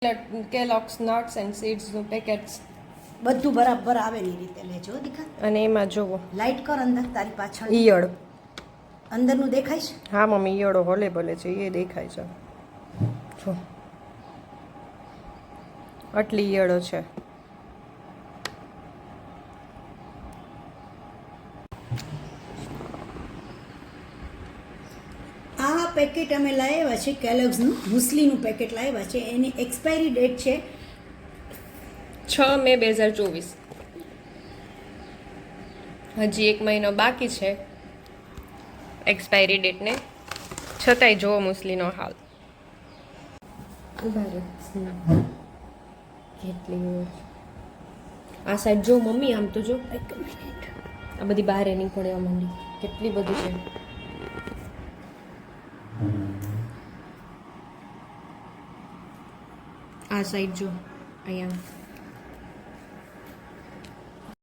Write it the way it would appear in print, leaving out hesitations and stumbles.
કેલોક્સ nuts and સીડ્સનું packets બધું બરાબર આવે ને એ રીતે લેજો દીખા. અને એમાં જોવો લાઈટ કર અંદર તારી પાછળ ઈયળ. અંદરનું દેખાય છે. હા મમ્મી ઈયળો હોલે ભલે છે એ દેખાય છે. જો આટલી ઈયળો છે. આ પેકેટ અમે લાવ્યા છે કેલોગ્સનું મુસ્લીનું પેકેટ લાવ્યા છે. એની એક્સપાયરી ડેટ છે 6 મે 2024. હજી 1 મહિનો બાકી છે એક્સપાયરી ડેટને. છતાંય જોવો મુસ્લીનો હાલ. કેટલી આ સાઈડ જો મમ્મી, આમ તો જો. એક મિનિટ. આ બધી બહાર નીકળવા માંડી. કેટલી બધી છે. આ સાઈડ જો અહીંયા